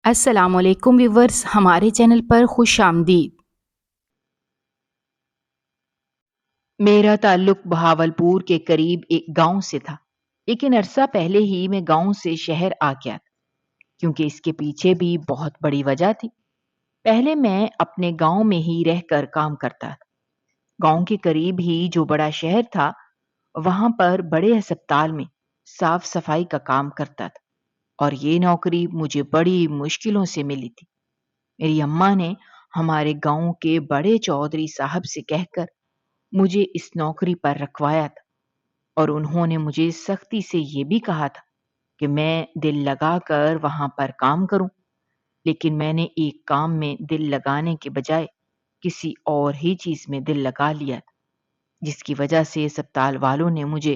السلام علیکم ویورز، ہمارے چینل پر خوش آمدید۔ میرا تعلق بہاولپور کے قریب ایک گاؤں سے تھا، لیکن عرصہ پہلے ہی میں گاؤں سے شہر آ گیا تھا، کیونکہ اس کے پیچھے بھی بہت بڑی وجہ تھی۔ پہلے میں اپنے گاؤں میں ہی رہ کر کام کرتا تھا۔ گاؤں کے قریب ہی جو بڑا شہر تھا، وہاں پر بڑے ہسپتال میں صاف صفائی کا کام کرتا تھا، اور یہ نوکری مجھے بڑی مشکلوں سے ملی تھی۔ میری اماں نے ہمارے گاؤں کے بڑے چودھری صاحب سے کہہ کر مجھے اس نوکری پر رکھوایا تھا، اور انہوں نے مجھے سختی سے یہ بھی کہا تھا کہ میں دل لگا کر وہاں پر کام کروں، لیکن میں نے ایک کام میں دل لگانے کے بجائے کسی اور ہی چیز میں دل لگا لیا تھا، جس کی وجہ سے اسپتال والوں نے مجھے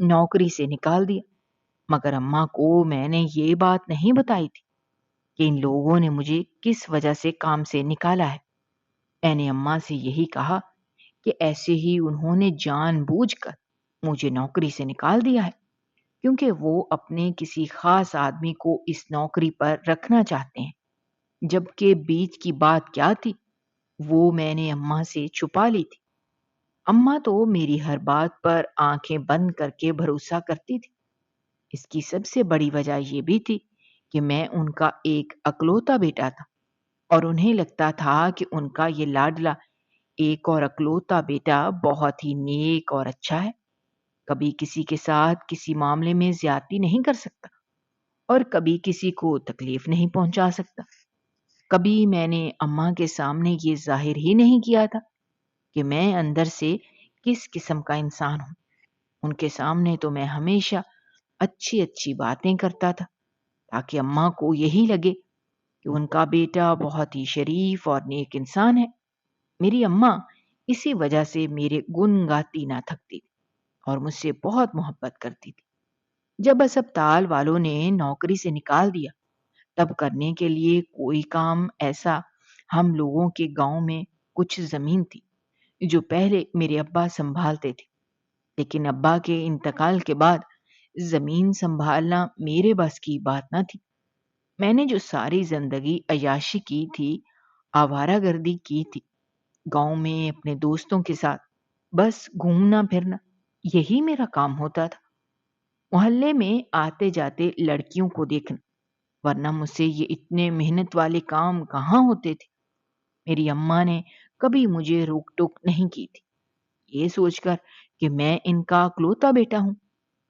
نوکری سے نکال دیا۔ مگر اماں کو میں نے یہ بات نہیں بتائی تھی کہ ان لوگوں نے مجھے کس وجہ سے کام سے نکالا ہے۔ میں نے اماں سے یہی کہا کہ ایسے ہی انہوں نے جان بوجھ کر مجھے نوکری سے نکال دیا ہے، کیونکہ وہ اپنے کسی خاص آدمی کو اس نوکری پر رکھنا چاہتے ہیں، جبکہ بیچ کی بات کیا تھی وہ میں نے اماں سے چھپا لی تھی۔ اماں تو میری ہر بات پر آنکھیں بند کر کے بھروسہ کرتی تھی۔ اس کی سب سے بڑی وجہ یہ بھی تھی کہ میں ان کا ایک اکلوتا بیٹا تھا، اور انہیں لگتا تھا کہ ان کا یہ لاڈلا ایک اور اکلوتا بیٹا بہت ہی نیک اور اچھا ہے، کبھی کسی کے ساتھ کسی معاملے میں زیادتی نہیں کر سکتا، اور کبھی کسی کو تکلیف نہیں پہنچا سکتا۔ کبھی میں نے اماں کے سامنے یہ ظاہر ہی نہیں کیا تھا کہ میں اندر سے کس قسم کا انسان ہوں۔ ان کے سامنے تو میں ہمیشہ اچھی اچھی باتیں کرتا تھا، تاکہ اماں کو یہی لگے کہ ان کا بیٹا بہت ہی شریف اور نیک انسان ہے۔ میری اماں اسی وجہ سے میرے گن گاتی نہ تھکتی تھی، اور مجھ سے بہت محبت کرتی تھی۔ جب اسپتال والوں نے نوکری سے نکال دیا، تب کرنے کے لیے کوئی کام ایسا، ہم لوگوں کے گاؤں میں کچھ زمین تھی جو پہلے میرے ابا سنبھالتے تھے، لیکن ابا کے انتقال کے بعد زمین سنبھالنا میرے بس کی بات نہ تھی۔ میں نے جو ساری زندگی عیاشی کی تھی، آوارہ گردی کی تھی، گاؤں میں اپنے دوستوں کے ساتھ بس گھومنا پھرنا، یہی میرا کام ہوتا تھا۔ محلے میں آتے جاتے لڑکیوں کو دیکھنا، ورنہ مجھ سے یہ اتنے محنت والے کام کہاں ہوتے تھے۔ میری اماں نے کبھی مجھے روک ٹوک نہیں کی تھی، یہ سوچ کر کہ میں ان کا اکلوتا بیٹا ہوں،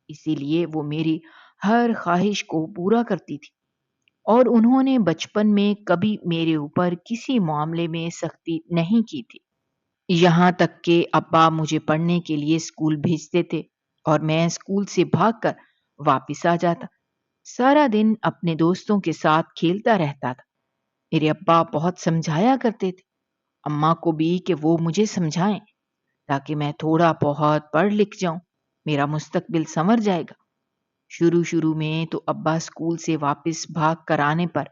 اسی لیے وہ میری ہر خواہش کو پورا کرتی تھی، اور انہوں نے بچپن میں کبھی میرے اوپر کسی معاملے میں سختی نہیں کی تھی۔ یہاں تک کہ ابا مجھے پڑھنے کے لیے اسکول بھیجتے تھے، اور میں اسکول سے بھاگ کر واپس آ جاتا، سارا دن اپنے دوستوں کے ساتھ کھیلتا رہتا تھا۔ میرے ابا بہت سمجھایا کرتے تھے اماں کو بھی کہ وہ مجھے سمجھائیں، تاکہ میں تھوڑا بہت پڑھ لکھ جاؤں، میرا مستقبل سنور جائے گا۔ شروع میں تو ابا اسکول سے واپس بھاگ کر آنے پر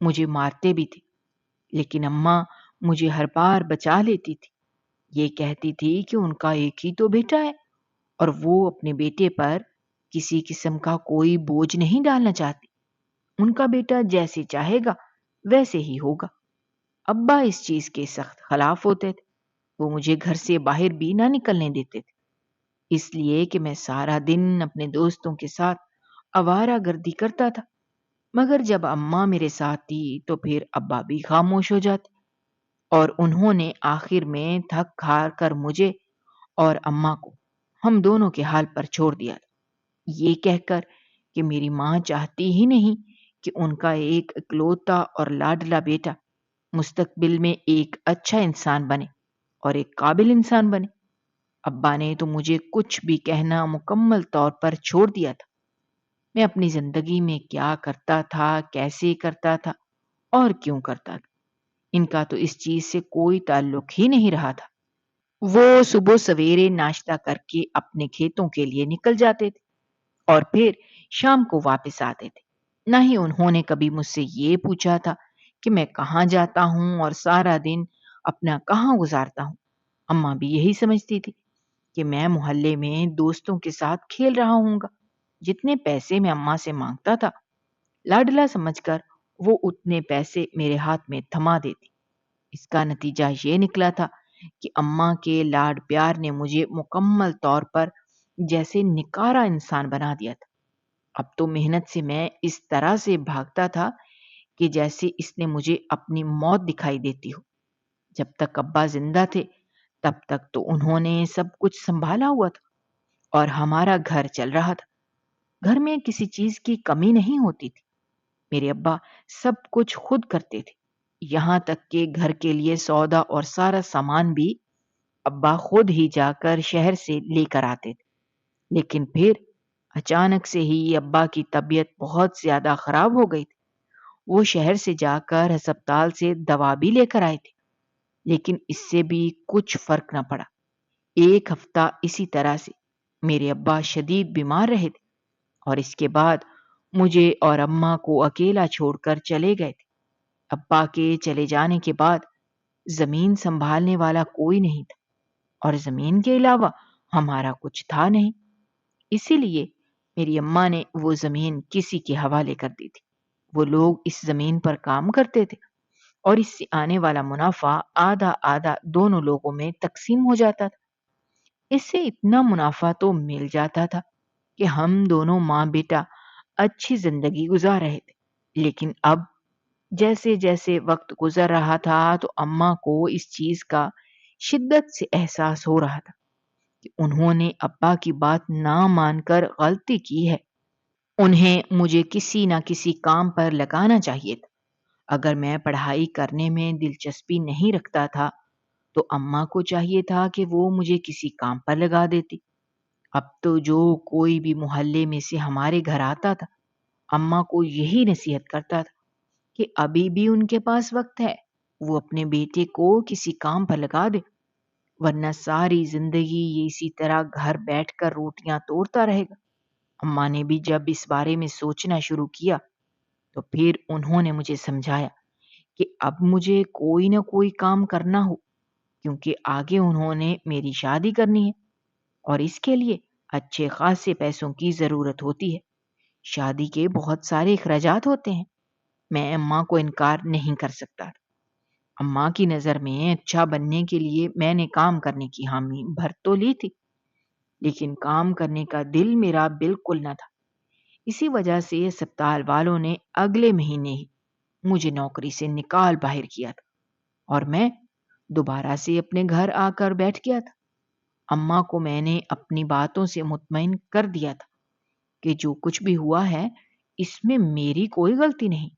مجھے مارتے بھی تھے، لیکن اماں مجھے ہر بار بچا لیتی تھی۔ یہ کہتی تھی کہ ان کا ایک ہی تو بیٹا ہے، اور وہ اپنے بیٹے پر کسی قسم کا کوئی بوجھ نہیں ڈالنا چاہتی۔ ان کا بیٹا جیسے چاہے گا ویسے ہی ہوگا۔ ابا اس چیز کے سخت خلاف ہوتے تھے، وہ مجھے گھر سے باہر بھی نہ نکلنے دیتے تھے، اس لیے کہ میں سارا دن اپنے دوستوں کے ساتھ آوارہ گردی کرتا تھا۔ مگر جب اماں میرے ساتھ تھی تو پھر ابا بھی خاموش ہو جاتے، اور انہوں نے آخر میں تھک ہار کر مجھے اور اماں کو ہم دونوں کے حال پر چھوڑ دیا تھا، یہ کہہ کر کہ میری ماں چاہتی ہی نہیں کہ ان کا ایک اکلوتا اور لاڈلا بیٹا مستقبل میں ایک اچھا انسان بنے اور ایک قابل انسان بنے۔ ابا نے تو مجھے کچھ بھی کہنا مکمل طور پر چھوڑ دیا تھا۔ میں اپنی زندگی میں کیا کرتا تھا، کیسے کرتا تھا، اور کیوں کرتا تھا، ان کا تو اس چیز سے کوئی تعلق ہی نہیں رہا تھا۔ وہ صبح سویرے ناشتہ کر کے اپنے کھیتوں کے لیے نکل جاتے تھے، اور پھر شام کو واپس آتے تھے۔ نہ ہی انہوں نے کبھی مجھ سے یہ پوچھا تھا کہ میں کہاں جاتا ہوں اور سارا دن اپنا کہاں گزارتا ہوں۔ اماں بھی یہی سمجھتی تھی کہ میں محلے میں دوستوں کے ساتھ کھیل رہا ہوں گا۔ جتنے پیسے میں اماں سے مانگتا تھا، لاڈلا سمجھ کر وہ اتنے پیسے میرے ہاتھ میں تھما دیتی۔ اس کا نتیجہ یہ نکلا تھا کہ اماں کے لاڈ پیار نے مجھے مکمل طور پر جیسے نکارا انسان بنا دیا تھا۔ اب تو محنت سے میں اس طرح سے بھاگتا تھا کہ جیسے اس نے مجھے اپنی موت دکھائی دیتی ہو۔ جب تک ابا زندہ تھے تب تک تو انہوں نے سب کچھ سنبھالا ہوا تھا اور ہمارا گھر چل رہا تھا۔ گھر میں کسی چیز کی کمی نہیں ہوتی تھی۔ میرے ابا سب کچھ خود کرتے تھے، یہاں تک کہ گھر کے لیے سودا اور سارا سامان بھی ابا خود ہی جا کر شہر سے لے کر آتے تھے۔ لیکن پھر اچانک سے ہی ابا کی طبیعت بہت زیادہ خراب ہو گئی تھی۔ وہ شہر سے جا کر ہسپتال سے دوا بھی لے کر آئے تھے، لیکن اس سے بھی کچھ فرق نہ پڑا۔ ایک ہفتہ اسی طرح سے میرے ابا شدید بیمار رہے تھے اور اس کے بعد مجھے اور اماں کو اکیلا چھوڑ کر چلے گئے تھے۔ ابا کے چلے جانے کے بعد زمین سنبھالنے والا کوئی نہیں تھا اور زمین کے علاوہ ہمارا کچھ تھا نہیں۔ اسی لیے میری اماں نے وہ زمین کسی کے حوالے کر دی تھی۔ وہ لوگ اس زمین پر کام کرتے تھے اور اس سے آنے والا منافع آدھا آدھا دونوں لوگوں میں تقسیم ہو جاتا تھا۔ اس سے اتنا منافع تو مل جاتا تھا کہ ہم دونوں ماں بیٹا اچھی زندگی گزار رہے تھے۔ لیکن اب جیسے جیسے وقت گزر رہا تھا تو اماں کو اس چیز کا شدت سے احساس ہو رہا تھا کہ انہوں نے ابا کی بات نہ مان کر غلطی کی ہے۔ انہیں مجھے کسی نہ کسی کام پر لگانا چاہیے تھا۔ اگر میں پڑھائی کرنے میں دلچسپی نہیں رکھتا تھا تو اماں کو چاہیے تھا کہ وہ مجھے کسی کام پر لگا دیتی۔ اب تو جو کوئی بھی محلے میں سے ہمارے گھر آتا تھا اماں کو یہی نصیحت کرتا تھا کہ ابھی بھی ان کے پاس وقت ہے، وہ اپنے بیٹے کو کسی کام پر لگا دے، ورنہ ساری زندگی یہ اسی طرح گھر بیٹھ کر روٹیاں توڑتا رہے گا۔ اماں نے بھی جب اس بارے میں سوچنا شروع کیا تو پھر انہوں نے مجھے سمجھایا کہ اب مجھے کوئی نہ کوئی کام کرنا ہو، کیونکہ آگے انہوں نے میری شادی کرنی ہے اور اس کے لیے اچھے خاصے پیسوں کی ضرورت ہوتی ہے۔ شادی کے بہت سارے اخراجات ہوتے ہیں۔ میں اماں کو انکار نہیں کر سکتا تھا۔ اماں کی نظر میں اچھا بننے کے لیے میں نے کام کرنے کی حامی بھر تو لی تھی، لیکن کام کرنے کا دل میرا بالکل نہ تھا۔ اسی وجہ سے اسپتال والوں نے اگلے مہینے ہی مجھے نوکری سے نکال باہر کیا تھا اور میں دوبارہ سے اپنے گھر آ کر بیٹھ گیا تھا۔ اماں کو میں نے اپنی باتوں سے مطمئن کر دیا تھا کہ جو کچھ بھی ہوا ہے اس میں میری کوئی غلطی نہیں،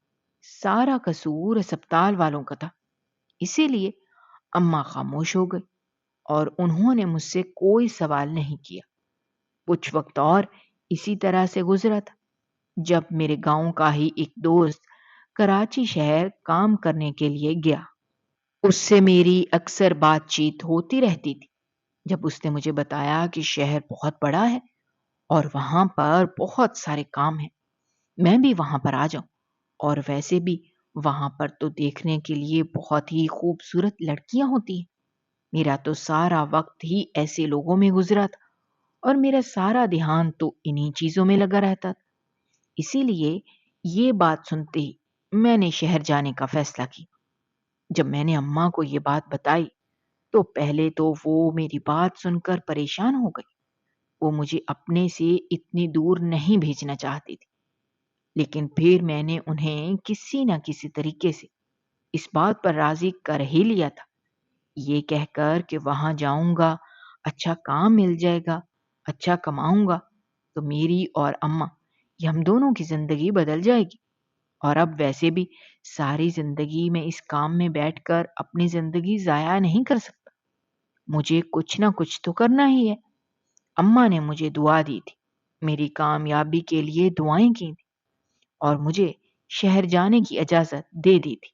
سارا قصور اسپتال والوں کا تھا۔ اسی لیے اماں خاموش ہو گئی اور انہوں نے مجھ سے کوئی سوال نہیں کیا۔ کچھ وقت اور اسی طرح سے گزرا تھا جب میرے گاؤں کا ہی ایک دوست کراچی شہر کام کرنے کے لیے گیا۔ اس سے میری اکثر بات چیت ہوتی رہتی تھی۔ جب اس نے مجھے بتایا کہ شہر بہت بڑا ہے اور وہاں پر بہت سارے کام ہیں، میں بھی وہاں پر آ جاؤں، اور ویسے بھی وہاں پر تو دیکھنے کے لیے بہت ہی خوبصورت لڑکیاں ہوتی ہیں۔ میرا تو سارا وقت ہی ایسے لوگوں میں گزرا تھا اور میرا سارا دھیان تو انہی چیزوں میں لگا رہتا تھا۔ اسی لیے یہ بات سنتے ہی میں نے شہر جانے کا فیصلہ کیا۔ جب میں نے اماں کو یہ بات بتائی تو پہلے تو وہ میری بات سن کر پریشان ہو گئی۔ وہ مجھے اپنے سے اتنی دور نہیں بھیجنا چاہتی تھی، لیکن پھر میں نے انہیں کسی نہ کسی طریقے سے اس بات پر راضی کر ہی لیا تھا، یہ کہہ کر کہ وہاں جاؤں گا، اچھا کام مل جائے گا، اچھا کماؤں گا تو میری اور اماں یہ ہم دونوں کی زندگی بدل جائے گی، اور اب ویسے بھی ساری زندگی میں اس کام میں بیٹھ کر اپنی زندگی ضائع نہیں کر سکتا، مجھے کچھ نہ کچھ تو کرنا ہی ہے۔ اماں نے مجھے دعا دی تھی، میری کامیابی کے لیے دعائیں کی تھی اور مجھے شہر جانے کی اجازت دے دی تھی۔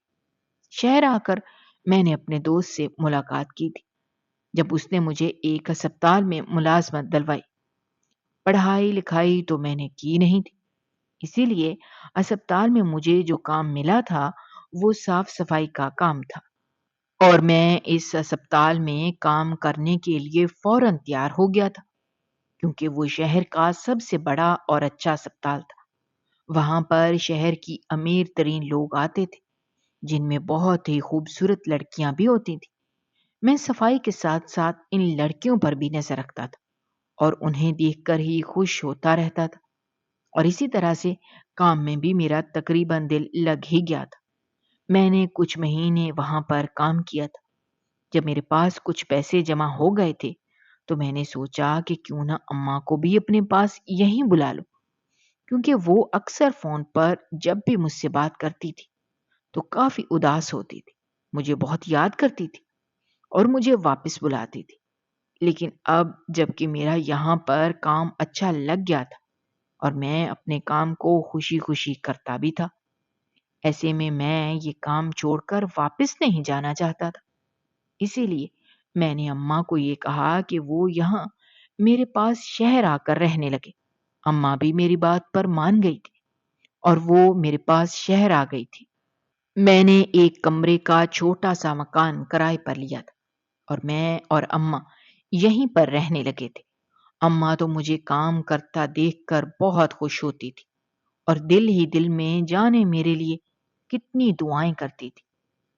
شہر آ کر میں نے اپنے دوست سے ملاقات کی تھی جب اس نے مجھے ایک ہسپتال میں ملازمت دلوائی۔ پڑھائی لکھائی تو میں نے کی نہیں تھی، اسی لیے اسپتال میں مجھے جو کام ملا تھا وہ صاف صفائی کا کام تھا، اور میں اس اسپتال میں کام کرنے کے لیے فوراً تیار ہو گیا تھا، کیونکہ وہ شہر کا سب سے بڑا اور اچھا اسپتال تھا۔ وہاں پر شہر کی امیر ترین لوگ آتے تھے، جن میں بہت ہی خوبصورت لڑکیاں بھی ہوتی تھیں۔ میں صفائی کے ساتھ ساتھ ان لڑکیوں پر بھی نظر رکھتا تھا اور انہیں دیکھ کر ہی خوش ہوتا رہتا تھا، اور اسی طرح سے کام میں بھی میرا تقریباً دل لگ ہی گیا تھا۔ میں نے کچھ مہینے وہاں پر کام کیا تھا۔ جب میرے پاس کچھ پیسے جمع ہو گئے تھے تو میں نے سوچا کہ کیوں نہ اماں کو بھی اپنے پاس یہیں بلا لو، کیونکہ وہ اکثر فون پر جب بھی مجھ سے بات کرتی تھی تو کافی اداس ہوتی تھی، مجھے بہت یاد کرتی تھی اور مجھے واپس بلاتی تھی۔ لیکن اب جب کہ میرا یہاں پر کام اچھا لگ گیا تھا اور میں اپنے کام کو خوشی خوشی کرتا بھی تھا، ایسے میں یہ کام چھوڑ کر واپس نہیں جانا چاہتا تھا۔ اسی لیے میں نے اماں کو یہ کہا کہ وہ یہاں میرے پاس شہر آ کر رہنے لگے۔ اماں بھی میری بات پر مان گئی تھی اور وہ میرے پاس شہر آ گئی تھی۔ میں نے ایک کمرے کا چھوٹا سا مکان کرائے پر لیا تھا اور میں اور اماں یہیں پر رہنے لگے تھے۔ اماں تو مجھے کام کرتا دیکھ کر بہت خوش ہوتی تھی اور دل ہی دل میں جانے میرے لیے کتنی دعائیں کرتی تھی۔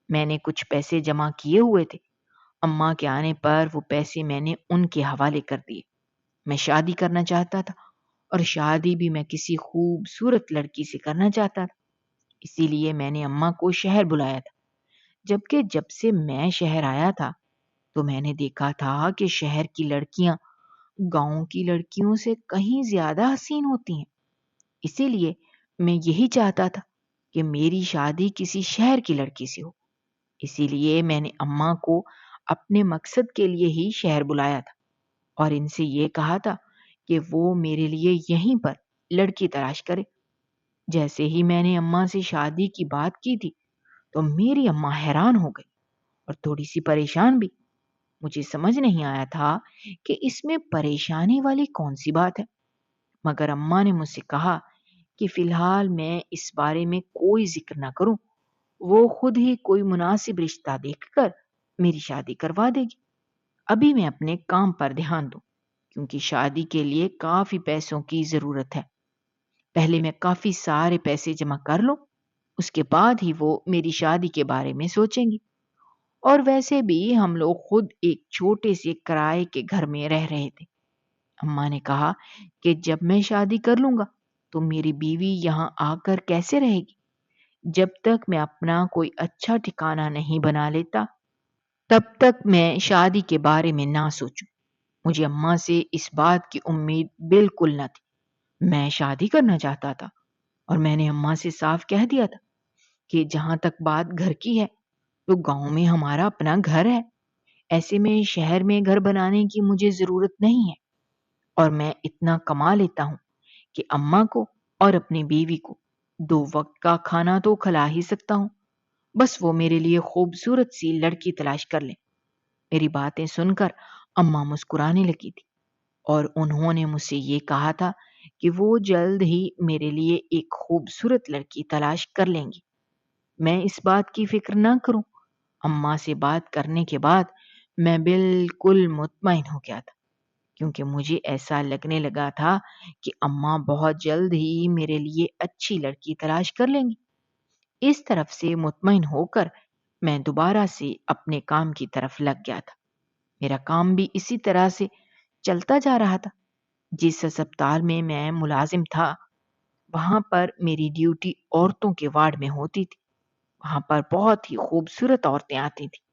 میں نے کچھ پیسے جمع کیے ہوئے تھے۔ اماں کے آنے پر وہ پیسے میں نے ان کے حوالے کر دیے۔ میں شادی کرنا چاہتا تھا اور شادی بھی میں کسی خوبصورت لڑکی سے کرنا چاہتا تھا۔ اسی لیے میں نے اماں کو شہر بلایا تھا۔ جبکہ جب سے میں شہر آیا تھا تو میں نے دیکھا تھا کہ شہر کی لڑکیاں گاؤں کی لڑکیوں سے کہیں زیادہ حسین ہوتی ہیں۔ اسی لیے میں یہی چاہتا تھا کہ میری شادی کسی شہر کی لڑکی سے ہو۔ اسی لیے میں نے اماں کو اپنے مقصد کے لیے ہی شہر بلایا تھا اور ان سے یہ کہا تھا کہ وہ میرے لیے یہیں پر لڑکی تلاش کرے۔ جیسے ہی میں نے اماں سے شادی کی بات کی تھی تو میری اماں حیران ہو گئی اور تھوڑی سی پریشان بھی۔ مجھے سمجھ نہیں آیا تھا کہ اس میں پریشانی والی کون سی بات ہے، مگر اماں نے مجھ سے کہا کہ فی الحال میں اس بارے میں کوئی ذکر نہ کروں، وہ خود ہی کوئی مناسب رشتہ دیکھ کر میری شادی کروا دے گی۔ ابھی میں اپنے کام پر دھیان دوں کیونکہ شادی کے لیے کافی پیسوں کی ضرورت ہے۔ پہلے میں کافی سارے پیسے جمع کر لوں، اس کے بعد ہی وہ میری شادی کے بارے میں سوچیں گی۔ اور ویسے بھی ہم لوگ خود ایک چھوٹے سے کرائے کے گھر میں رہ رہے تھے۔ اماں نے کہا کہ جب میں شادی کر لوں گا تو میری بیوی یہاں آ کر کیسے رہے گی؟ جب تک میں اپنا کوئی اچھا ٹھکانہ نہیں بنا لیتا تب تک میں شادی کے بارے میں نہ سوچوں۔ مجھے اماں سے اس بات کی امید بالکل نہ تھی۔ میں شادی کرنا چاہتا تھا اور میں نے اماں سے صاف کہہ دیا تھا کہ جہاں تک بات گھر کی ہے تو گاؤں میں ہمارا اپنا گھر ہے، ایسے میں شہر میں گھر بنانے کی مجھے ضرورت نہیں ہے، اور میں اتنا کما لیتا ہوں کہ اماں کو اور اپنی بیوی کو 2 وقت کا کھانا تو کھلا ہی سکتا ہوں۔ بس وہ میرے لیے خوبصورت سی لڑکی تلاش کر لیں۔ میری باتیں سن کر اماں مسکرانے لگی تھی اور انہوں نے مجھ سے یہ کہا تھا کہ وہ جلد ہی میرے لیے ایک خوبصورت لڑکی تلاش کر لیں گی۔ میں اس بات کی فکر نہ کروں۔ اماں سے بات کرنے کے بعد میں بالکل مطمئن ہو گیا تھا، کیونکہ مجھے ایسا لگنے لگا تھا کہ اماں بہت جلد ہی میرے لیے اچھی لڑکی تلاش کر لیں گی۔ اس طرف سے مطمئن ہو کر میں دوبارہ سے اپنے کام کی طرف لگ گیا تھا۔ میرا کام بھی اسی طرح سے چلتا جا رہا تھا۔ جس ہسپتال میں میں ملازم تھا وہاں پر میری ڈیوٹی عورتوں کے وارڈ میں ہوتی تھی۔ وہاں پر بہت ہی خوبصورت عورتیں آتی تھیں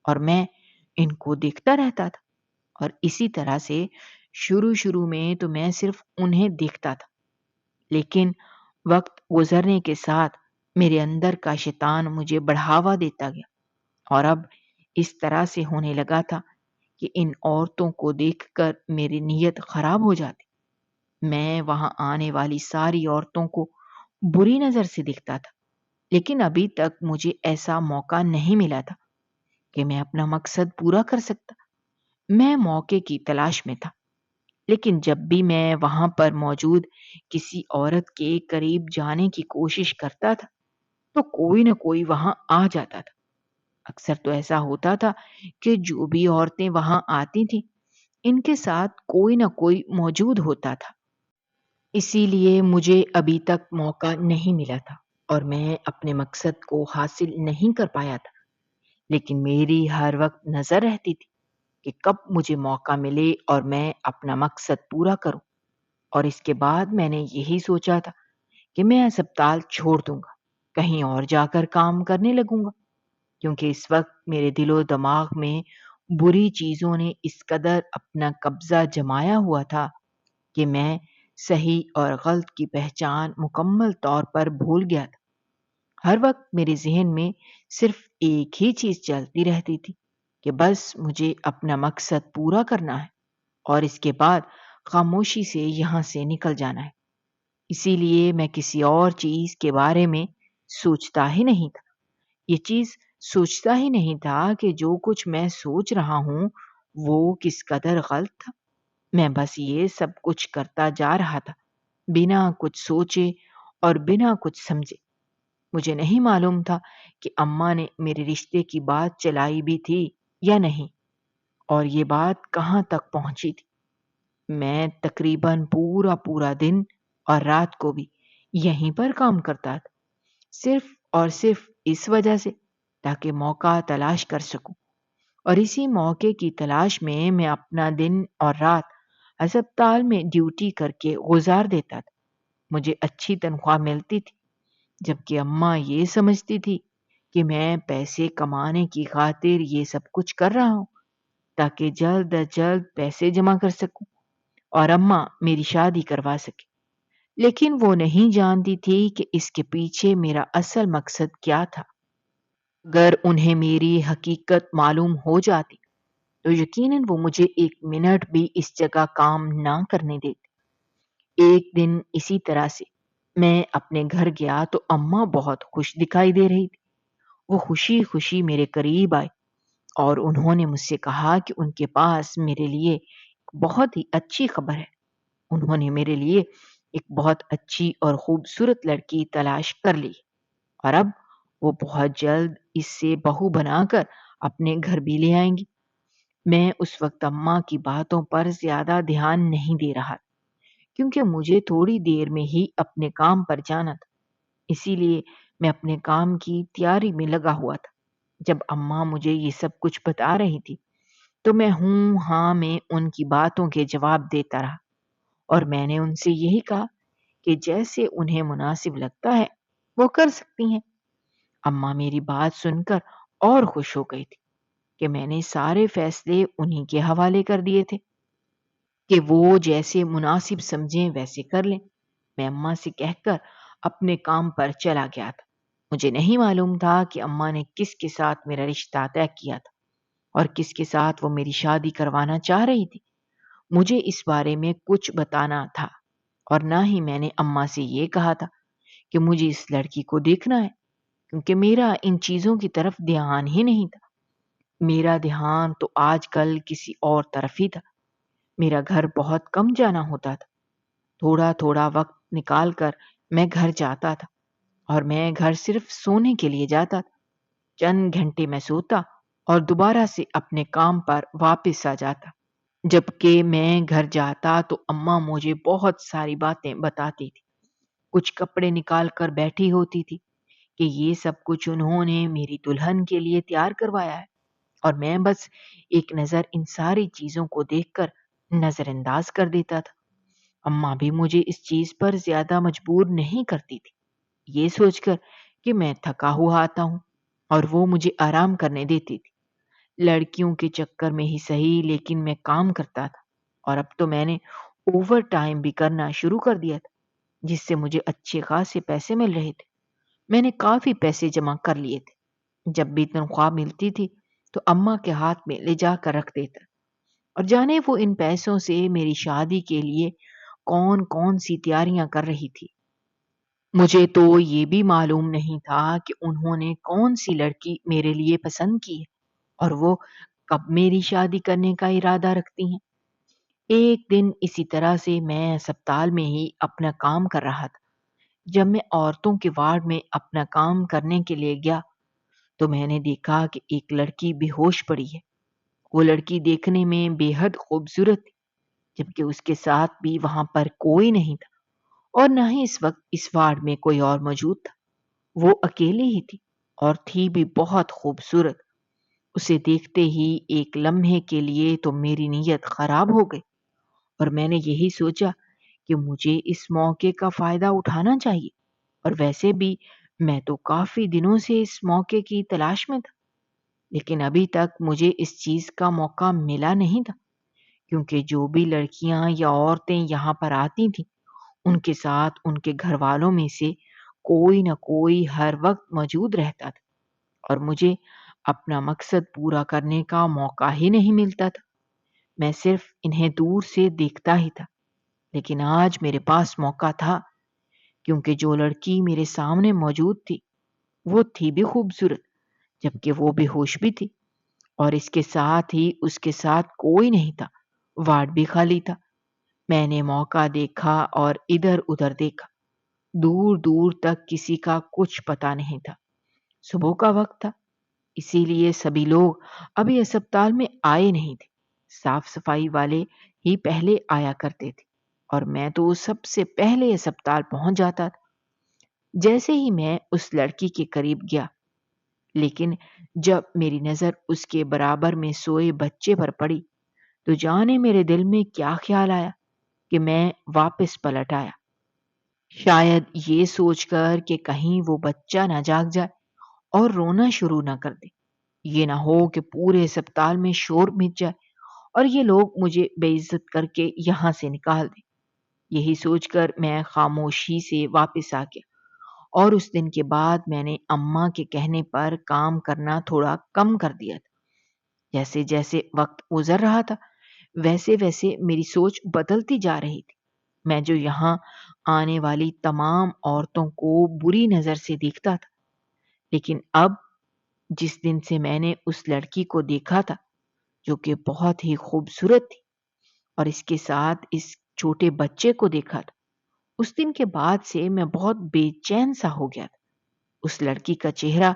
اور میں ان کو دیکھتا رہتا تھا، اور اسی طرح سے شروع میں تو میں صرف انہیں دیکھتا تھا، لیکن وقت گزرنے کے ساتھ میرے اندر کا شیطان مجھے بڑھاوا دیتا گیا، اور اب اس طرح سے ہونے لگا تھا کہ ان عورتوں کو دیکھ کر میری نیت خراب ہو جاتی۔ میں وہاں آنے والی ساری عورتوں کو بری نظر سے دیکھتا تھا، لیکن ابھی تک مجھے ایسا موقع نہیں ملا تھا کہ میں اپنا مقصد پورا کر سکتا۔ میں موقع کی تلاش میں تھا، لیکن جب بھی میں وہاں پر موجود کسی عورت کے قریب جانے کی کوشش کرتا تھا تو کوئی نہ کوئی وہاں آ جاتا تھا۔ اکثر تو ایسا ہوتا تھا کہ جو بھی عورتیں وہاں آتی تھیں ان کے ساتھ کوئی نہ کوئی موجود ہوتا تھا۔ اسی لیے مجھے ابھی تک موقع نہیں ملا تھا اور میں اپنے مقصد کو حاصل نہیں کر پایا تھا، لیکن میری ہر وقت نظر رہتی تھی کہ کب مجھے موقع ملے اور میں اپنا مقصد پورا کروں۔ اور اس کے بعد میں نے یہی سوچا تھا کہ میں اسپتال چھوڑ دوں گا، کہیں اور جا کر کام کرنے لگوں گا، کیونکہ اس وقت میرے دل و دماغ میں بری چیزوں نے اس قدر اپنا قبضہ جمایا ہوا تھا کہ میں صحیح اور غلط کی پہچان مکمل طور پر بھول گیا تھا۔ ہر وقت میرے ذہن میں صرف ایک ہی چیز چلتی رہتی تھی کہ بس مجھے اپنا مقصد پورا کرنا ہے اور اس کے بعد خاموشی سے یہاں سے نکل جانا ہے۔ اسی لیے میں کسی اور چیز کے بارے میں سوچتا ہی نہیں تھا۔ یہ چیز سوچتا ہی نہیں تھا کہ جو کچھ میں سوچ رہا ہوں وہ کس قدر غلط تھا۔ میں بس یہ سب کچھ کرتا جا رہا تھا، بنا کچھ سوچے اور بنا کچھ سمجھے۔ مجھے نہیں معلوم تھا کہ اماں نے میرے رشتے کی بات چلائی بھی تھی یا نہیں، اور یہ بات کہاں تک پہنچی تھی۔ میں تقریباً پورا دن اور رات کو بھی یہیں پر کام کرتا تھا، صرف اور صرف اس وجہ سے تاکہ موقع تلاش کر سکوں، اور اسی موقع کی تلاش میں میں اپنا دن اور رات اسپتال میں ڈیوٹی کر کے گزار دیتا تھا۔ مجھے اچھی تنخواہ ملتی تھی، جبکہ اماں یہ سمجھتی تھی کہ میں پیسے کمانے کی خاطر یہ سب کچھ کر رہا ہوں تاکہ جلد از جلد پیسے جمع کر سکوں اور اماں میری شادی کروا سکے۔ لیکن وہ نہیں جانتی تھی کہ اس کے پیچھے میرا اصل مقصد کیا تھا۔ اگر انہیں میری حقیقت معلوم ہو جاتی تو یقیناً وہ مجھے ایک منٹ بھی اس جگہ کام نہ کرنے دیتے۔ ایک دن اسی طرح سے میں اپنے گھر گیا تو اماں بہت خوش دکھائی دے رہی تھی۔ وہ خوشی خوشی میرے قریب آئی اور انہوں نے مجھ سے کہا کہ ان کے پاس میرے لیے بہت ہی اچھی خبر ہے۔ انہوں نے میرے لیے ایک بہت اچھی اور خوبصورت لڑکی تلاش کر لی، اور اب وہ بہت جلد اس سے بہو بنا کر اپنے گھر بھی لے آئیں گی۔ میں اس وقت اماں کی باتوں پر زیادہ دھیان نہیں دے رہا، کیونکہ مجھے تھوڑی دیر میں ہی اپنے کام پر جانا تھا۔ اسی لیے میں اپنے کام کی تیاری میں لگا ہوا تھا۔ جب اماں مجھے یہ سب کچھ بتا رہی تھی تو میں ہوں ہاں میں ان کی باتوں کے جواب دیتا رہا، اور میں نے ان سے یہی کہا کہ جیسے انہیں مناسب لگتا ہے وہ کر سکتی ہیں۔ اماں میری بات سن کر اور خوش ہو گئی تھی کہ میں نے سارے فیصلے انہی کے حوالے کر دیے تھے کہ وہ جیسے مناسب سمجھیں ویسے کر لیں۔ میں اماں سے کہہ کر اپنے کام پر چلا گیا تھا۔ مجھے نہیں معلوم تھا کہ اماں نے کس کے ساتھ میرا رشتہ طے کیا تھا اور کس کے ساتھ وہ میری شادی کروانا چاہ رہی تھی۔ مجھے اس بارے میں کچھ بتانا تھا، اور نہ ہی میں نے اماں سے یہ کہا تھا کہ مجھے اس لڑکی کو دیکھنا ہے، کیونکہ میرا ان چیزوں کی طرف دھیان ہی نہیں تھا۔ میرا دھیان تو آج کل کسی اور طرف ہی تھا۔ میرا گھر بہت کم جانا ہوتا تھا، تھوڑا تھوڑا وقت نکال کر میں گھر جاتا تھا، اور میں گھر صرف سونے کے لیے جاتا تھا۔ چند گھنٹے میں سوتا اور دوبارہ سے اپنے کام پر واپس آ جاتا۔ جبکہ میں گھر جاتا تو اماں مجھے بہت ساری باتیں بتاتی تھی، کچھ کپڑے نکال کر بیٹھی ہوتی تھی کہ یہ سب کچھ انہوں نے میری دلہن کے لیے تیار کروایا ہے، اور میں بس ایک نظر ان ساری چیزوں کو دیکھ کر نظر انداز کر دیتا تھا۔ اماں بھی مجھے اس چیز پر زیادہ مجبور نہیں کرتی تھی، یہ سوچ کر کہ میں تھکا ہوا آتا ہوں اور وہ مجھے آرام کرنے دیتی تھی۔ لڑکیوں کے چکر میں ہی صحیح، لیکن میں کام کرتا تھا، اور اب تو میں نے اوور ٹائم بھی کرنا شروع کر دیا تھا، جس سے مجھے اچھے خاصے پیسے مل رہے تھے۔ میں نے کافی پیسے جمع کر لیے تھے۔ جب بھی تنخواہ ملتی تھی تو اماں کے ہاتھ میں لے جا کر رکھ دیتا، اور جانے وہ ان پیسوں سے میری شادی کے لیے کون کون سی تیاریاں کر رہی تھی۔ مجھے تو یہ بھی معلوم نہیں تھا کہ انہوں نے کون سی لڑکی میرے لیے پسند کی ہے اور وہ کب میری شادی کرنے کا ارادہ رکھتی ہیں۔ ایک دن اسی طرح سے میں اسپتال میں ہی اپنا کام کر رہا تھا۔ جب میں عورتوں کے وارڈ میں اپنا کام کرنے کے لیے گیا تو میں نے دیکھا کہ ایک لڑکی بے ہوش پڑی ہے۔ وہ لڑکی دیکھنے میں بے حد خوبصورت تھی، جبکہ اس کے ساتھ بھی وہاں پر کوئی نہیں تھا۔ اور نہ ہی اس وقت اس وارڈ میں کوئی اور موجود تھا۔ وہ اکیلی ہی تھی اور تھی بھی بہت خوبصورت۔ اسے دیکھتے ہی ایک لمحے کے لیے تو میری نیت خراب ہو گئی اور میں نے یہی سوچا کہ مجھے اس موقع کا فائدہ اٹھانا چاہیے، اور ویسے بھی میں تو کافی دنوں سے اس موقع کی تلاش میں تھا، لیکن ابھی تک مجھے اس چیز کا موقع ملا نہیں تھا، کیونکہ جو بھی لڑکیاں یا عورتیں یہاں پر آتی تھیں ان کے ساتھ ان کے گھر والوں میں سے کوئی نہ کوئی ہر وقت موجود رہتا تھا، اور مجھے اپنا مقصد پورا کرنے کا موقع ہی نہیں ملتا تھا۔ میں صرف انہیں دور سے دیکھتا ہی تھا، لیکن آج میرے پاس موقع تھا، کیونکہ جو لڑکی میرے سامنے موجود تھی وہ تھی بھی خوبصورت، جبکہ وہ بے ہوش بھی تھی، اور اس کے ساتھ ہی اس کے ساتھ کوئی نہیں تھا، وارڈ بھی خالی تھا۔ میں نے موقع دیکھا اور ادھر ادھر دیکھا، دور دور تک کسی کا کچھ پتہ نہیں تھا۔ صبح کا وقت تھا، اسی لیے سبھی لوگ ابھی اسپتال میں آئے نہیں تھے۔ صاف صفائی والے ہی پہلے آیا کرتے تھے، اور میں تو سب سے پہلے اسپتال پہنچ جاتا تھا۔ جیسے ہی میں اس لڑکی کے قریب گیا، لیکن جب میری نظر اس کے برابر میں سوئے بچے پر پڑی تو جانے میرے دل میں کیا خیال آیا کہ میں واپس پلٹ آیا، شاید یہ سوچ کر کہ کہیں وہ بچہ نہ جاگ جائے اور رونا شروع نہ کر دے، یہ نہ ہو کہ پورے اسپتال میں شور مچ جائے اور یہ لوگ مجھے بے عزت کر کے یہاں سے نکال دیں۔ یہی سوچ کر میں خاموشی سے واپس آ گیا، اور اس دن کے بعد میں نے اماں کے کہنے پر کام کرنا تھوڑا کم کر دیا تھا۔ جیسے جیسے وقت گزر رہا تھا ویسے ویسے میری سوچ بدلتی جا رہی تھی۔ میں جو یہاں آنے والی تمام عورتوں کو بری نظر سے دیکھتا تھا، لیکن اب جس دن سے میں نے اس لڑکی کو دیکھا تھا جو کہ بہت ہی خوبصورت تھی، اور اس کے ساتھ اس چھوٹے بچے کو دیکھا تھا، اس دن کے بعد سے میں بہت بے چین سا ہو گیا تھا۔ اس لڑکی کا چہرہ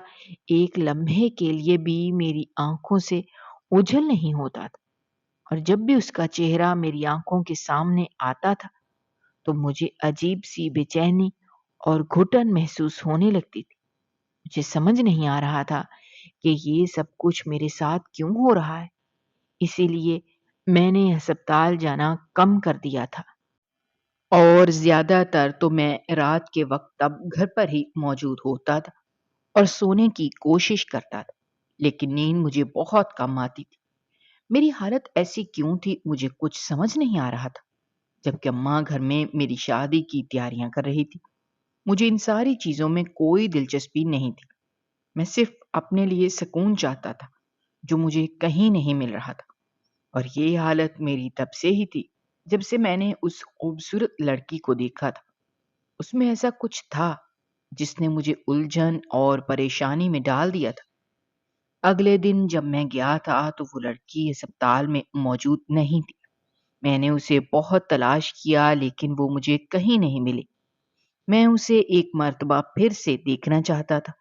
ایک لمحے کے لیے بھی میری آنکھوں سے اوجھل نہیں ہوتا تھا، اور جب بھی اس کا چہرہ میری آنکھوں کے سامنے آتا تھا تو مجھے عجیب سی بے چینی اور گھٹن محسوس ہونے لگتی تھی۔ مجھے سمجھ نہیں آ رہا تھا کہ یہ سب کچھ میرے ساتھ کیوں ہو رہا ہے، اسی لیے میں نے ہسپتال جانا کم کر دیا تھا، اور زیادہ تر تو میں رات کے وقت اب گھر پر ہی موجود ہوتا تھا اور سونے کی کوشش کرتا تھا، لیکن نیند مجھے بہت کم آتی تھی۔ میری حالت ایسی کیوں تھی مجھے کچھ سمجھ نہیں آ رہا تھا، جبکہ اماں گھر میں میری شادی کی تیاریاں کر رہی تھی۔ مجھے ان ساری چیزوں میں کوئی دلچسپی نہیں تھی، میں صرف اپنے لیے سکون چاہتا تھا جو مجھے کہیں نہیں مل رہا تھا، اور یہ حالت میری تب سے ہی تھی جب سے میں نے اس خوبصورت لڑکی کو دیکھا تھا۔ اس میں ایسا کچھ تھا جس نے مجھے الجھن اور پریشانی میں ڈال دیا تھا۔ اگلے دن جب میں گیا تھا تو وہ لڑکی اسپتال میں موجود نہیں تھی۔ میں نے اسے بہت تلاش کیا لیکن وہ مجھے کہیں نہیں ملی۔ میں اسے ایک مرتبہ پھر سے دیکھنا چاہتا تھا،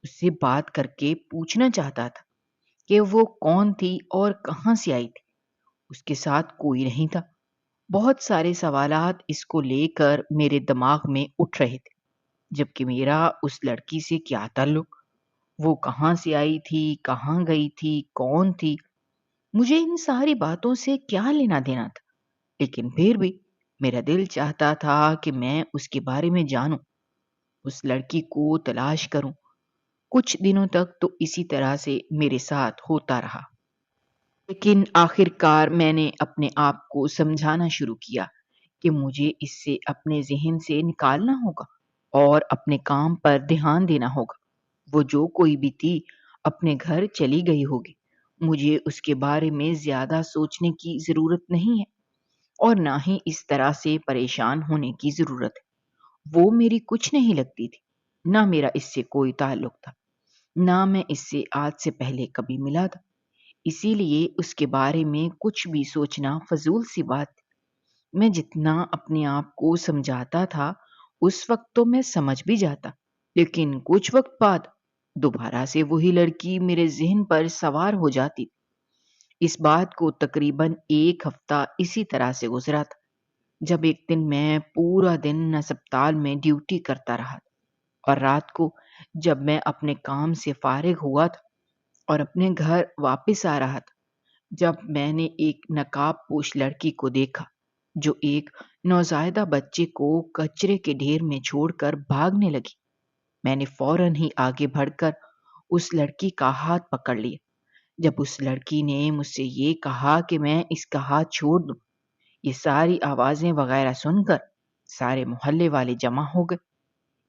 اس سے بات کر کے پوچھنا چاہتا تھا کہ وہ کون تھی اور کہاں سے آئی تھی۔ اس کے ساتھ کوئی نہیں تھا۔ بہت سارے سوالات اس کو لے کر میرے دماغ میں اٹھ رہے تھے، جبکہ میرا اس لڑکی سے کیا تعلق؟ وہ کہاں سے آئی تھی، کہاں گئی تھی، کون تھی؟ مجھے ان ساری باتوں سے کیا لینا دینا تھا؟ لیکن پھر بھی میرا دل چاہتا تھا کہ میں اس کے بارے میں جانوں، اس لڑکی کو تلاش کروں۔ کچھ دنوں تک تو اسی طرح سے میرے ساتھ ہوتا رہا، لیکن آخر کار میں نے اپنے آپ کو سمجھانا شروع کیا کہ مجھے اس سے اپنے ذہن سے نکالنا ہوگا اور اپنے کام پر دھیان دینا ہوگا۔ وہ جو کوئی بھی تھی اپنے گھر چلی گئی ہوگی، مجھے اس کے بارے میں زیادہ سوچنے کی ضرورت نہیں ہے، اور نہ ہی اس طرح سے پریشان ہونے کی ضرورت ہے۔ وہ میری کچھ نہیں لگتی تھی، نہ میرا اس سے کوئی تعلق تھا، نہ میں اس سے آج سے پہلے کبھی ملا تھا، اسی لیے اس کے بارے میں کچھ بھی سوچنا فضول سی بات تھی۔ میں جتنا اپنے آپ کو سمجھاتا تھا اس وقت تو میں سمجھ بھی جاتا، لیکن کچھ وقت بعد دوبارہ سے وہی لڑکی میرے ذہن پر سوار ہو جاتی۔ اس بات کو تقریباً ایک ہفتہ اسی طرح سے گزرا تھا۔ جب ایک دن میں پورا دن اسپتال میں ڈیوٹی کرتا رہا اور رات کو جب میں اپنے کام سے فارغ ہوا تھا اور اپنے گھر واپس آ رہا تھا، جب میں نے ایک نقاب پوش لڑکی کو دیکھا جو ایک نوزائیدہ بچے کو کچرے کے ڈھیر میں چھوڑ کر بھاگنے لگی، میں نے فوراً ہی آگے بڑھ کر اس لڑکی کا ہاتھ پکڑ لیا۔ جب اس لڑکی نے مجھ سے یہ کہا کہ میں اس کا ہاتھ چھوڑ دوں، یہ ساری آوازیں وغیرہ سن کر سارے محلے والے جمع ہو گئے۔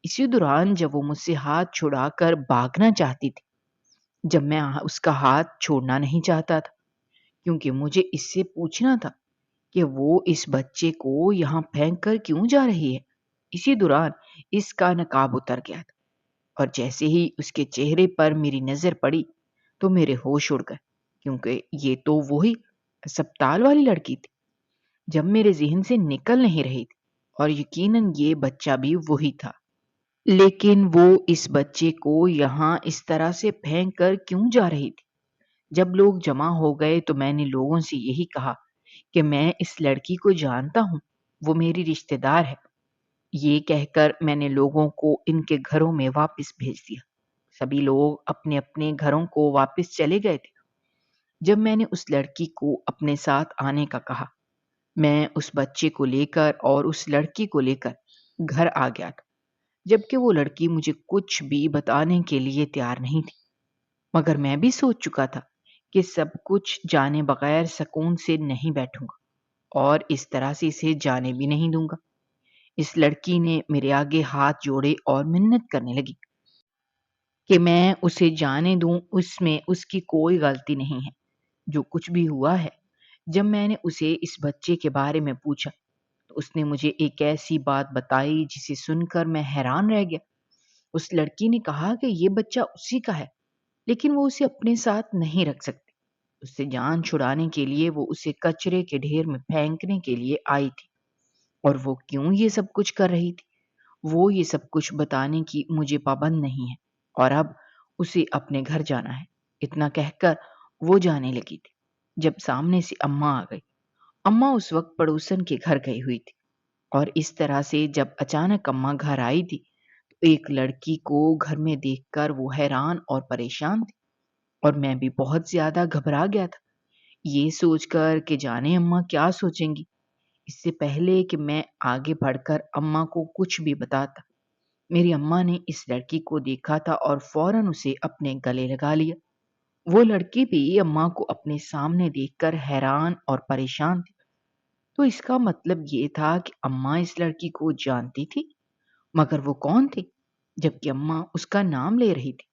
اسی دوران جب وہ مجھ سے ہاتھ چھڑا کر بھاگنا چاہتی تھی، جب میں اس کا ہاتھ چھوڑنا نہیں چاہتا تھا کیونکہ مجھے اس سے پوچھنا تھا کہ وہ اس بچے کو یہاں پھینک کر کیوں جا رہی ہے، اسی دوران اس کا نقاب اتر گیا تھا اور جیسے ہی اس کے چہرے پر میری نظر پڑی تو میرے ہوش اڑ گئے، کیونکہ یہ تو وہی اسپتال والی لڑکی تھی جب میرے ذہن سے نکل نہیں رہی تھی، اور یقیناً یہ بچہ بھی وہی تھا۔ لیکن وہ اس بچے کو یہاں اس طرح سے پھینک کر کیوں جا رہی تھی؟ جب لوگ جمع ہو گئے تو میں نے لوگوں سے یہی کہا کہ میں اس لڑکی کو جانتا ہوں، وہ میری رشتہ دار ہے۔ یہ کہہ کر میں نے لوگوں کو ان کے گھروں میں واپس بھیج دیا۔ سبھی لوگ اپنے اپنے گھروں کو واپس چلے گئے تھے۔ جب میں نے اس لڑکی کو اپنے ساتھ آنے کا کہا، میں اس بچے کو لے کر اور اس لڑکی کو لے کر گھر آ گیا تھا، جبکہ وہ لڑکی مجھے کچھ بھی بتانے کے لیے تیار نہیں تھی، مگر میں بھی سوچ چکا تھا کہ سب کچھ جانے بغیر سکون سے نہیں بیٹھوں گا اور اس طرح سے اسے جانے بھی نہیں دوں گا۔ اس لڑکی نے میرے آگے ہاتھ جوڑے اور منت کرنے لگی کہ میں اسے جانے دوں، اس میں اس کی کوئی غلطی نہیں ہے، جو کچھ بھی ہوا ہے۔ جب میں نے اسے اس بچے کے بارے میں پوچھا تو اس نے مجھے ایک ایسی بات بتائی جسے سن کر میں حیران رہ گیا۔ اس لڑکی نے کہا کہ یہ بچہ اسی کا ہے، لیکن وہ اسے اپنے ساتھ نہیں رکھ سکتی۔ اس سے جان چھڑانے کے لیے وہ اسے کچرے کے ڈھیر میں پھینکنے کے لیے آئی تھی۔ اور وہ کیوں یہ سب کچھ کر رہی تھی، وہ یہ سب کچھ بتانے کی مجھے پابند نہیں ہے، اور اب اسے اپنے گھر جانا ہے۔ اتنا کہہ کر وہ جانے لگی تھی جب سامنے سے اماں آ گئی۔ اماں اس وقت پڑوسن کے گھر گئی ہوئی تھی، اور اس طرح سے جب اچانک اماں گھر آئی تھی تو ایک لڑکی کو گھر میں دیکھ کر وہ حیران اور پریشان تھی، اور میں بھی بہت زیادہ گھبرا گیا تھا، یہ سوچ کر کہ جانے اماں کیا سوچیں گی۔ اس سے پہلے کہ میں آگے بڑھ کر اماں کو کچھ بھی بتاتا، میری اماں نے اس لڑکی کو دیکھا تھا اور فوراً اسے اپنے گلے لگا لیا۔ وہ لڑکی بھی اماں کو اپنے سامنے دیکھ کر حیران اور پریشان تھی۔ تو اس کا مطلب یہ تھا کہ اماں اس لڑکی کو جانتی تھی، مگر وہ کون تھی؟ جبکہ اماں اس کا نام لے رہی تھی۔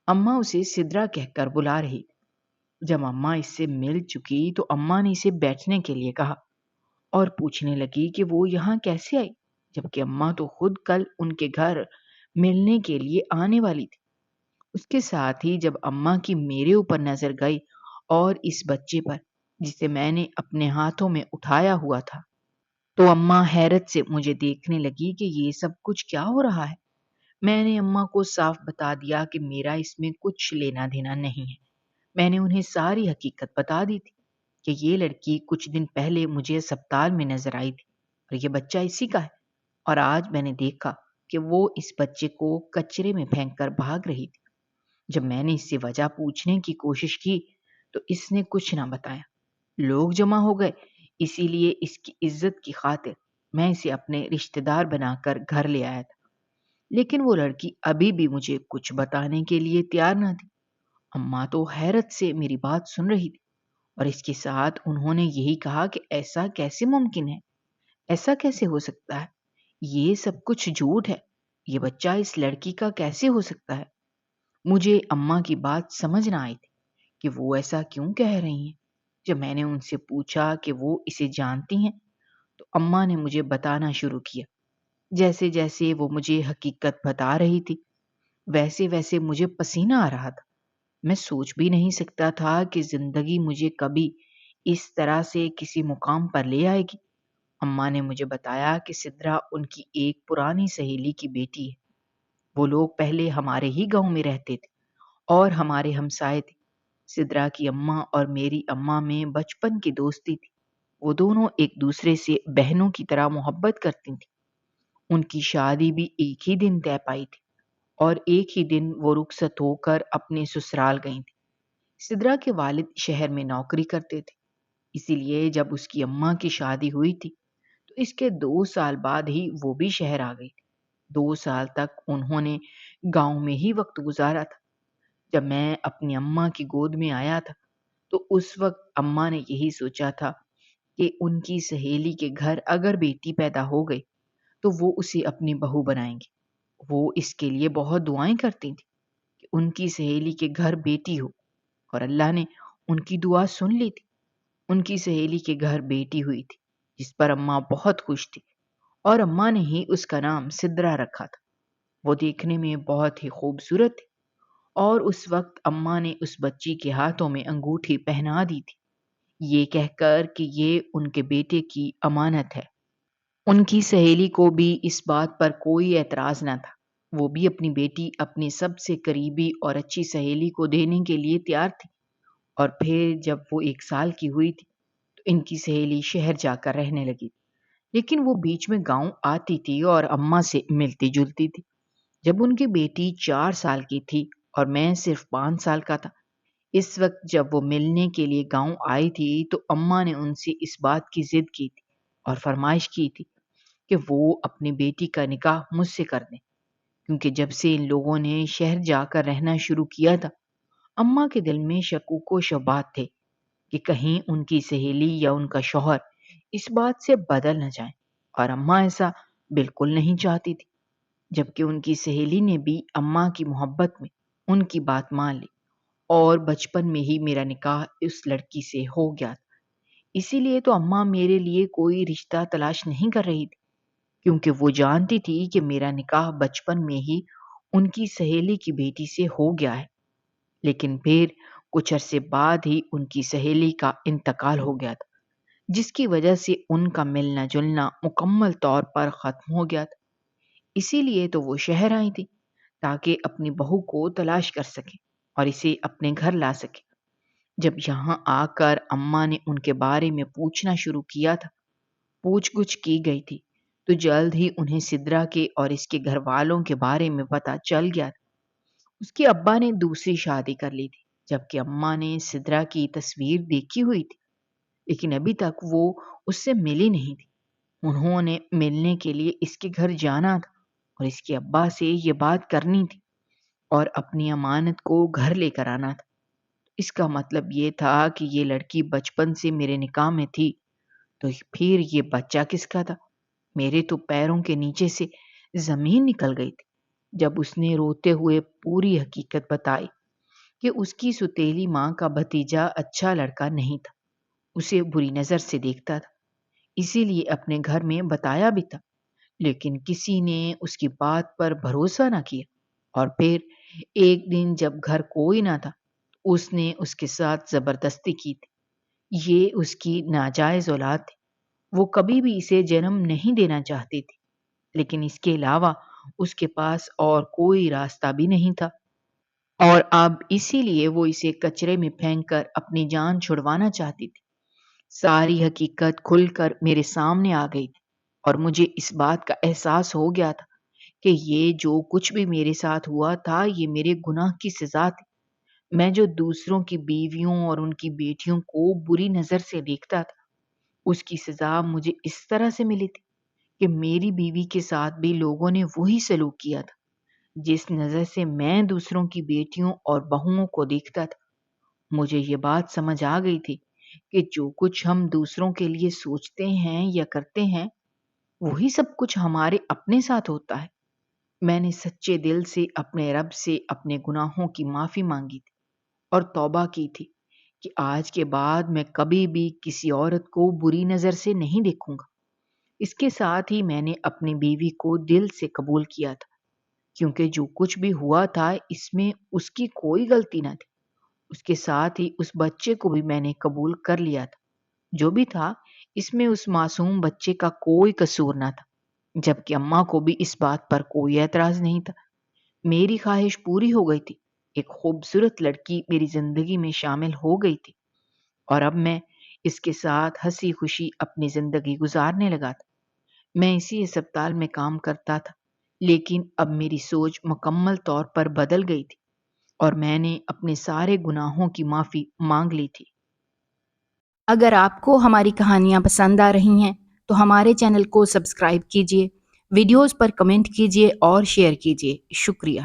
اماں اسے سدرا کہہ کر بلا رہی تھی۔ جب اماں اس سے مل چکی تو اماں نے اسے بیٹھنے کے لیے کہا اور پوچھنے لگی کہ وہ یہاں کیسے آئی، جبکہ اماں تو خود کل ان کے گھر ملنے کے لیے آنے والی تھی۔ اس کے ساتھ ہی جب اماں کی میرے اوپر نظر گئی اور اس بچے پر جسے میں نے اپنے ہاتھوں میں اٹھایا ہوا تھا، تو اماں حیرت سے مجھے دیکھنے لگی کہ یہ سب کچھ کیا ہو رہا ہے۔ میں نے اماں کو صاف بتا دیا کہ میرا اس میں کچھ لینا دینا نہیں ہے۔ میں نے انہیں ساری حقیقت بتا دی تھی کہ یہ لڑکی کچھ دن پہلے مجھے اسپتال میں نظر آئی تھی اور یہ بچہ اسی کا ہے، اور آج میں نے دیکھا کہ وہ اس بچے کو کچرے میں پھینک کر بھاگ رہی تھی۔ جب میں نے اس سے وجہ پوچھنے کی کوشش کی تو اس نے کچھ نہ بتایا۔ لوگ جمع ہو گئے، اسی لیے اس کی عزت کی خاطر میں اسے اپنے رشتہ دار بنا کر گھر لے آیا تھا، لیکن وہ لڑکی ابھی بھی مجھے کچھ بتانے کے لیے تیار نہ تھی۔ اماں تو حیرت سے میری بات سن رہی تھی، اور اس کے ساتھ انہوں نے یہی کہا کہ ایسا کیسے ممکن ہے، ایسا کیسے ہو سکتا ہے، یہ سب کچھ جھوٹ ہے، یہ بچہ اس لڑکی کا کیسے ہو سکتا ہے۔ مجھے اماں کی بات سمجھ نہ آئی تھی کہ وہ ایسا کیوں کہہ رہی ہیں۔ جب میں نے ان سے پوچھا کہ وہ اسے جانتی ہیں تو اماں نے مجھے بتانا شروع کیا۔ جیسے جیسے وہ مجھے حقیقت بتا رہی تھی ویسے ویسے مجھے پسینہ آ رہا تھا۔ میں سوچ بھی نہیں سکتا تھا کہ زندگی مجھے کبھی اس طرح سے کسی مقام پر لے آئے گی۔ اماں نے مجھے بتایا کہ سدرا ان کی ایک پرانی سہیلی کی بیٹی ہے۔ وہ لوگ پہلے ہمارے ہی گاؤں میں رہتے تھے اور ہمارے ہمسائے تھے۔ سدرا کی اماں اور میری اماں میں بچپن کی دوستی تھی۔ وہ دونوں ایک دوسرے سے بہنوں کی طرح محبت کرتی تھیں۔ ان کی شادی بھی ایک ہی دن طے پائی تھی اور ایک ہی دن وہ رخصت ہو کر اپنے سسرال گئی تھی۔ سدرا کے والد شہر میں نوکری کرتے تھے، اسی لیے جب اس کی اماں کی شادی ہوئی تھی تو اس کے 2 سال بعد ہی وہ بھی شہر آ گئی تھی۔ 2 سال تک انہوں نے گاؤں میں ہی وقت گزارا تھا۔ جب میں اپنی اماں کی گود میں آیا تھا تو اس وقت اماں نے یہی سوچا تھا کہ ان کی سہیلی کے گھر اگر بیٹی پیدا ہو گئی تو وہ اسے اپنی بہو بنائیں گے۔ وہ اس کے لیے بہت دعائیں کرتی تھی کہ ان کی سہیلی کے گھر بیٹی ہو، اور اللہ نے ان کی دعا سن لی تھی۔ ان کی سہیلی کے گھر بیٹی ہوئی تھی جس پر اماں بہت خوش تھی، اور اماں نے ہی اس کا نام سدرا رکھا تھا۔ وہ دیکھنے میں بہت ہی خوبصورت تھی، اور اس وقت اماں نے اس بچی کے ہاتھوں میں انگوٹھی پہنا دی تھی، یہ کہہ کر کہ یہ ان کے بیٹے کی امانت ہے۔ ان کی سہیلی کو بھی اس بات پر کوئی اعتراض نہ تھا۔ وہ بھی اپنی بیٹی اپنی سب سے قریبی اور اچھی سہیلی کو دینے کے لیے تیار تھی۔ اور پھر جب وہ 1 سال کی ہوئی تھی تو ان کی سہیلی شہر جا کر رہنے لگی، لیکن وہ بیچ میں گاؤں آتی تھی اور اماں سے ملتی جلتی تھی۔ جب ان کی بیٹی 4 سال کی تھی اور میں صرف 5 سال کا تھا، اس وقت جب وہ ملنے کے لیے گاؤں آئی تھی تو اماں نے ان سے اس بات کی ضد کی تھی اور فرمائش کی تھی کہ وہ اپنی بیٹی کا نکاح مجھ سے کر دیں، کیونکہ جب سے ان لوگوں نے شہر جا کر رہنا شروع کیا تھا، اماں کے دل میں شکوک و شبہات تھے کہ کہیں ان کی سہیلی یا ان کا شوہر اس بات سے بدل نہ جائیں، اور اماں ایسا بالکل نہیں چاہتی تھی۔ جبکہ ان کی سہیلی نے بھی اماں کی محبت میں ان کی بات مان لی، اور بچپن میں ہی میرا نکاح اس لڑکی سے ہو گیا تھا۔ اسی لیے تو اماں میرے لیے کوئی رشتہ تلاش نہیں کر رہی تھی، کیونکہ وہ جانتی تھی کہ میرا نکاح بچپن میں ہی ان کی سہیلی کی بیٹی سے ہو گیا ہے۔ لیکن پھر کچھ عرصے بعد ہی ان کی سہیلی کا انتقال ہو گیا تھا، جس کی وجہ سے ان کا ملنا جلنا مکمل طور پر ختم ہو گیا تھا۔ اسی لیے تو وہ شہر آئی تھی تاکہ اپنی بہو کو تلاش کر سکے اور اسے اپنے گھر لا سکے۔ جب یہاں آ کر اماں نے ان کے بارے میں پوچھنا شروع کیا تھا، پوچھ گچھ کی گئی تھی، تو جلد ہی انہیں سدرا کے اور اس کے گھر والوں کے بارے میں پتہ چل گیا تھا۔ اس کے ابا نے دوسری شادی کر لی تھی، جبکہ اماں نے سدرا کی تصویر دیکھی ہوئی تھی، لیکن ابھی تک وہ اس سے ملی نہیں تھی۔ انہوں نے ملنے کے لیے اس کے گھر جانا تھا اور اس کے ابا سے یہ بات کرنی تھی اور اپنی امانت کو گھر لے کر آنا تھا۔ اس کا مطلب یہ تھا کہ یہ لڑکی بچپن سے میرے نکاح میں تھی، تو پھر یہ بچہ کس کا تھا؟ میرے تو پیروں کے نیچے سے زمین نکل گئی تھی جب اس نے روتے ہوئے پوری حقیقت بتائی کہ اس کی سوتیلی ماں کا بھتیجا اچھا لڑکا نہیں تھا، اسے بری نظر سے دیکھتا تھا، اسی لیے اپنے گھر میں بتایا بھی تھا، لیکن کسی نے اس کی بات پر بھروسہ نہ کیا۔ اور پھر ایک دن جب گھر کوئی نہ تھا، اس نے اس کے ساتھ زبردستی کی تھی۔ یہ اس کی ناجائز اولاد تھی، وہ کبھی بھی اسے جنم نہیں دینا چاہتی تھی، لیکن اس کے علاوہ اس کے پاس اور کوئی راستہ بھی نہیں تھا، اور اب اسی لیے وہ اسے کچرے میں پھینک کر اپنی جان چھڑوانا چاہتی تھی۔ ساری حقیقت کھل کر میرے سامنے آ گئی تھی، اور مجھے اس بات کا احساس ہو گیا تھا کہ یہ جو کچھ بھی میرے ساتھ ہوا تھا یہ میرے گناہ کی سزا تھی۔ میں جو دوسروں کی بیویوں اور ان کی بیٹیوں کو بری نظر سے دیکھتا تھا، اس کی سزا مجھے اس طرح سے ملی تھی کہ میری بیوی کے ساتھ بھی لوگوں نے وہی سلوک کیا تھا جس نظر سے میں دوسروں کی بیٹیوں اور بہوؤں کو دیکھتا تھا۔ مجھے یہ بات سمجھ آ گئی تھی کہ جو کچھ ہم دوسروں کے لیے سوچتے ہیں یا کرتے ہیں وہی سب کچھ ہمارے اپنے ساتھ ہوتا ہے۔ میں نے سچے دل سے اپنے رب سے اپنے گناہوں کی معافی مانگی تھی اور توبہ کی تھی کہ آج کے بعد میں کبھی بھی کسی عورت کو بری نظر سے نہیں دیکھوں گا۔ اس کے ساتھ ہی میں نے اپنی بیوی کو دل سے قبول کیا تھا، کیونکہ جو کچھ بھی ہوا تھا اس میں اس کی کوئی غلطی نہ تھی۔ اس کے ساتھ ہی اس بچے کو بھی میں نے قبول کر لیا تھا، جو بھی تھا اس میں اس معصوم بچے کا کوئی قصور نہ تھا، جبکہ اماں کو بھی اس بات پر کوئی اعتراض نہیں تھا۔ میری خواہش پوری ہو گئی تھی، ایک خوبصورت لڑکی میری زندگی میں شامل ہو گئی تھی، اور اب میں اس کے ساتھ ہنسی خوشی اپنی زندگی گزارنے لگا تھا۔ میں اسی اسپتال میں کام کرتا تھا، لیکن اب میری سوچ مکمل طور پر بدل گئی تھی اور میں نے اپنے سارے گناہوں کی معافی مانگ لی تھی۔ اگر آپ کو ہماری کہانیاں پسند آ رہی ہیں تو ہمارے چینل کو سبسکرائب کیجیے، ویڈیوز پر کمنٹ کیجیے اور شیئر کیجیے۔ شکریہ۔